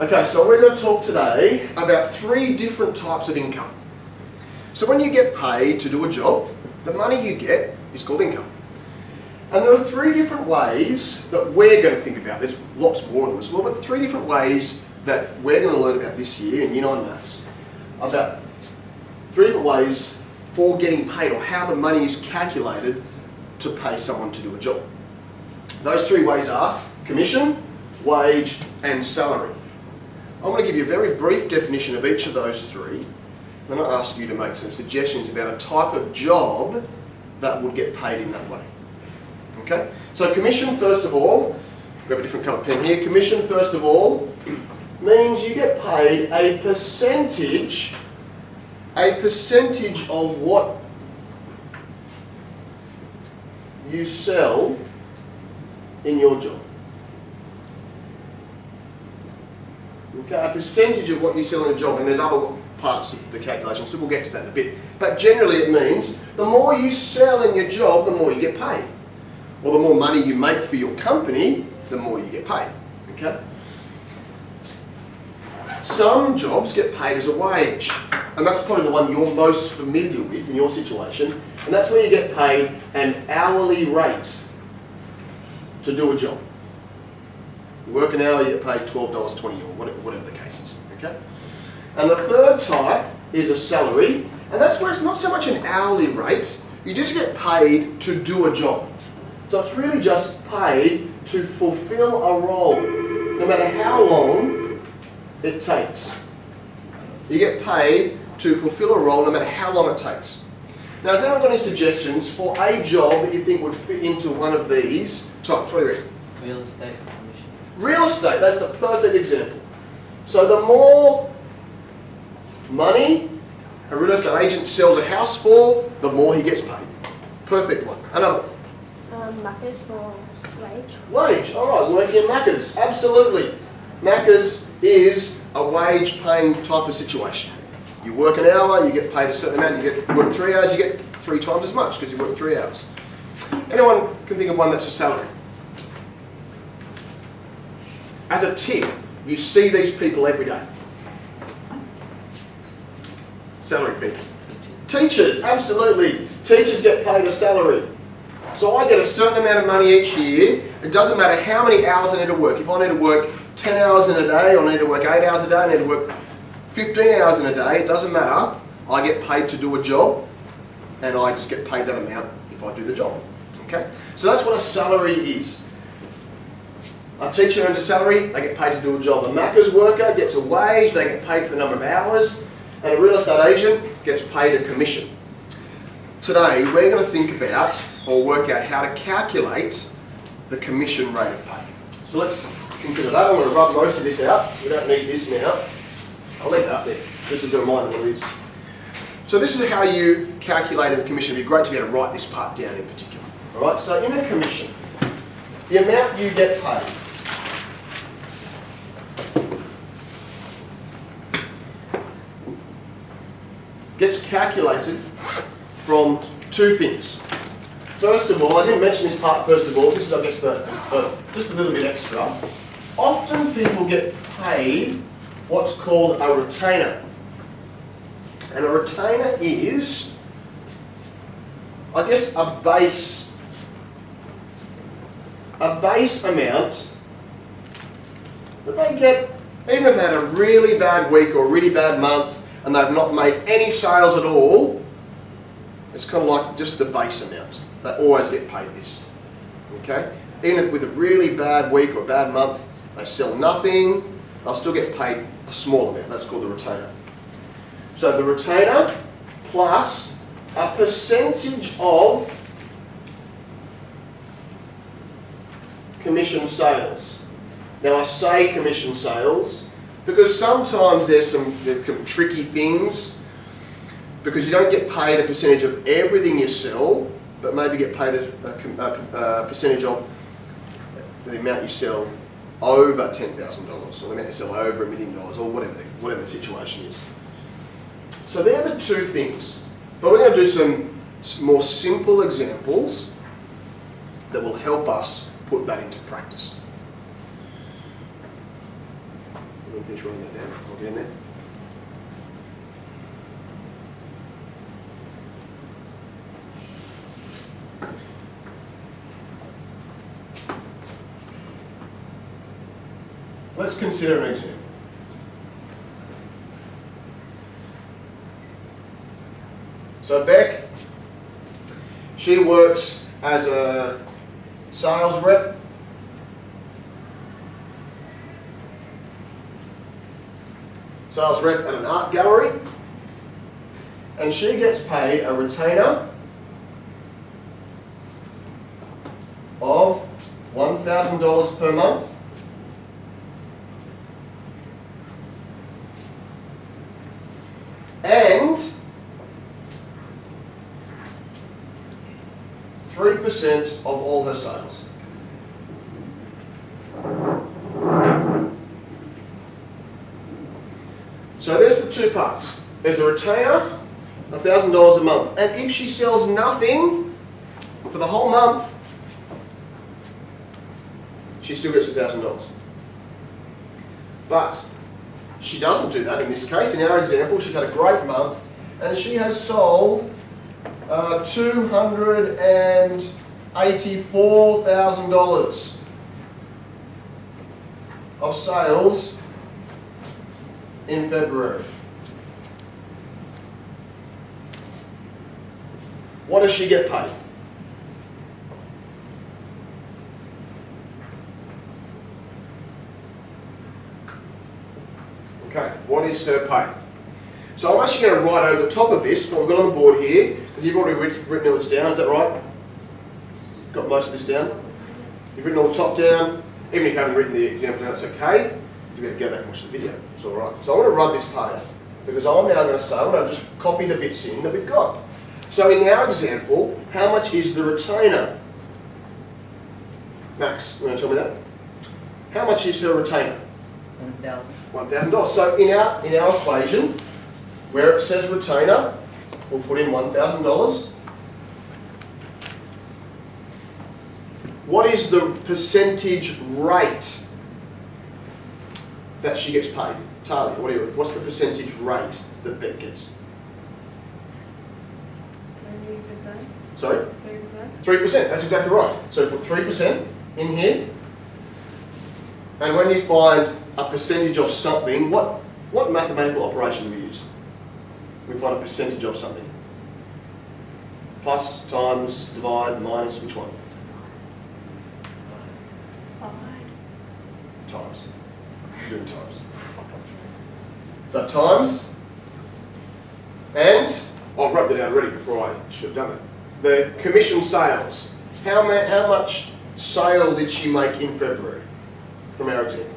Okay, so we're going to talk today about 3 different types of income. So when you get paid to do a job, the money you get is called income. And there are 3 different ways that we're going to think about. There's lots more of them as well, but 3 different ways that we're going to learn about this year in Year 9 Maths. About 3 different ways for getting paid, or how the money is calculated to pay someone to do a job. Those 3 ways are commission, wage, and salary. I'm going to give you a very brief definition of each of those 3. Then I'll ask you to make some suggestions about a type of job that would get paid in that way. Okay? So commission, first of all, grab a different colour pen here. Commission, first of all, means you get paid a percentage of what you sell in your job. Okay, a percentage of what you sell in a job, and there's other parts of the calculation, so we'll get to that in a bit. But generally it means the more you sell in your job, the more you get paid. Or the more money you make for your company, the more you get paid. Okay? Some jobs get paid as a wage, and that's probably the one you're most familiar with in your situation, and that's where you get paid an hourly rate to do a job. You work an hour, you get paid $12.20 or whatever the case is. Okay? And the third type is a salary, and that's where it's not so much an hourly rate, you just get paid to do a job. So it's really just paid to fulfill a role, no matter how long it takes. You get paid to fulfill a role no matter how long it takes. Now, has anyone got any suggestions for a job that you think would fit into one of these types? What do you reckon? Real estate commission. Real estate, that's the perfect example. So the more money a real estate agent sells a house for, the more he gets paid. Perfect one. Another one. Macca's for wage. Wage, alright, working in Macca's, absolutely. Macca's is a wage paying type of situation. You work an hour, you get paid a certain amount, you work 3 hours, you get 3 times as much because you work 3 hours. Anyone can think of one that's a salary? As a tip, you see these people every day. Salary people. Teachers, absolutely. Teachers get paid a salary. So I get a certain amount of money each year. It doesn't matter how many hours I need to work. If I need to work 10 hours in a day, or I need to work 8 hours a day, I need to work 15 hours in a day, it doesn't matter. I get paid to do a job, and I just get paid that amount if I do the job. Okay? So that's what a salary is. A teacher earns a salary, they get paid to do a job. A Macca's worker gets a wage, they get paid for the number of hours, and a real estate agent gets paid a commission. Today, we're going to think about, or work out how to calculate the commission rate of pay. So let's consider that. I'm going to rub most of this out. We don't need this now. I'll leave that up there. This is a reminder what it is. So this is how you calculate a commission. It'd be great to be able to write this part down in particular. Alright, so in a commission, the amount you get paid gets calculated from 2 things. First of all, I didn't mention this part first of all, this is I guess just a little bit extra. Often people get paid what's called a retainer. And a retainer is, I guess, a base amount that they get, even if they had a really bad week or a really bad month and they've not made any sales at all. It's kind of like just the base amount. They always get paid this. Okay? Even if with a really bad week or a bad month, they sell nothing, they'll still get paid a small amount. That's called the retainer. So the retainer plus a percentage of commission sales. Now I say commission sales because sometimes there's some tricky things, because you don't get paid a percentage of everything you sell, but maybe get paid a percentage of the amount you sell over $10,000, or the amount you sell over $1 million, or whatever the situation is. So they're the 2 things. But we're going to do some more simple examples that will help us put that into practice. can finish writing that down. I'll get in there. Let's consider an example. So Beck, she works as a sales rep. Sales rep at an art gallery. And she gets paid a retainer of $1,000 per month. And 3% of all her sales. So there's the two parts. There's a retainer, $1,000 a month. And if she sells nothing for the whole month, she still gets $1,000. But she doesn't do that in this case. In our example, she's had a great month and she has sold $284,000 of sales in February. What does she get paid? Okay, what is her pay? So I'm actually going to write over the top of this, what we've got on the board here, because you've already written all this down, is that right? Got most of this down? You've written all the top down, even if you haven't written the example down, that's okay. You've got to go back and watch the video, it's alright. So I want to run this part out, because I'm now going to say, I'm going to just copy the bits in that we've got. So in our example, how much is the retainer? Max, you want to tell me that? How much is her retainer? $1,000. $1,000. So in our equation, where it says retainer, we'll put in $1,000. What is the percentage rate that she gets paid? Talia, what's the percentage rate that Beck gets? 3%. Sorry? 3%. 3%, that's exactly right. So put 3% in here. And when you find a percentage of something, what mathematical operation do we use? We find a percentage of something. Plus, times, divide, minus, which one? Times. You're doing times. So times, and I've wrote that down already before I should have done it. The commission sales. How much sale did she make in February from our example?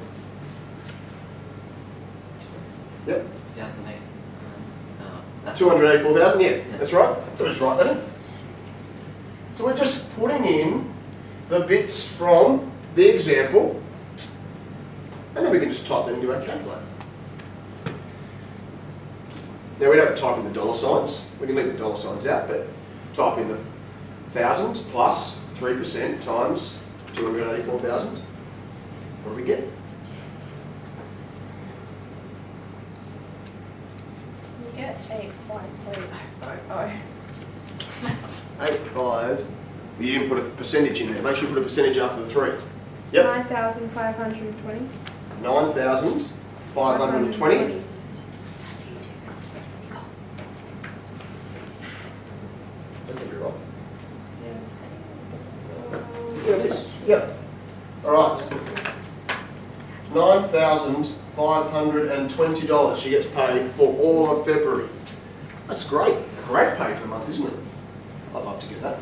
Yep. 284,000, yeah, that's right. So just write that in. So we're just putting in the bits from the example, and then we can just type that into our calculator. Now we don't type in the dollar signs. We can leave the dollar signs out, but type in the 1,000 plus 3% times 284,000. What do we get? You get 8.300. 85. You didn't put a percentage in there. Make sure you put a percentage after the 3. Yep. 9,520. 9,520. That could be right. Yeah, it is. Yep. All right. $9,520 she gets paid for all of February. That's great. Great pay for the month, isn't it? I'd love to get that.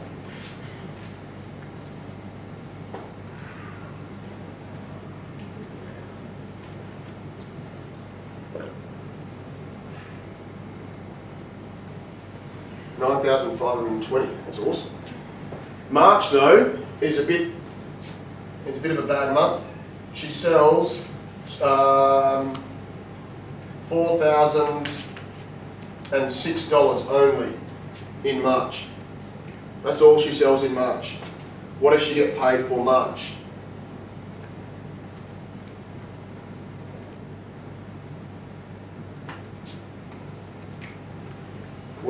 $9,520. That's awesome. March though is a bit of a bad month. She sells $4,006 only in March. That's all she sells in March. What does she get paid for March?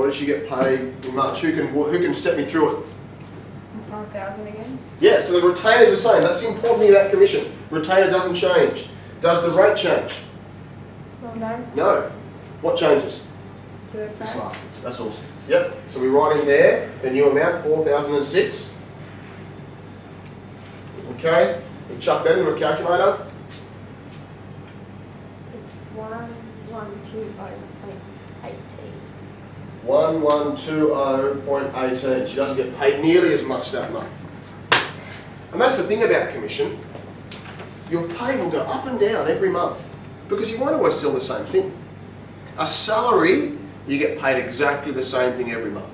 What did she get paid in March? Who can step me through it? 5,000 again. Yeah, so the retainer's the same. That's the important thing about commission. Retainer doesn't change. Does the rate change? Well, no. No. What changes? Do it This first. last. That's awesome. Yep. So we write in there the new amount, 4,006. Okay. We chuck that into a calculator. It's 1120.18. 1120.18. She doesn't get paid nearly as much that month. And that's the thing about commission. Your pay will go up and down every month because you won't always sell the same thing. A salary, you get paid exactly the same thing every month,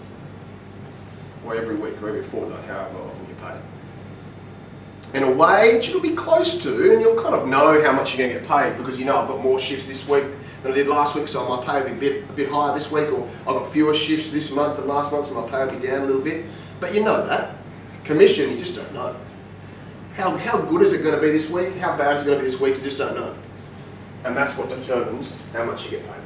or every week, or every fortnight, however often you're paid. And a wage, you'll be close to, and you'll kind of know how much you're going to get paid because you know I've got more shifts this week than I did last week, so my pay will be a bit higher this week, or I've got fewer shifts this month than last month, so my pay will be down a little bit. But you know that. Commission, you just don't know. How good is it going to be this week? How bad is it going to be this week? You just don't know. And that's what determines how much you get paid.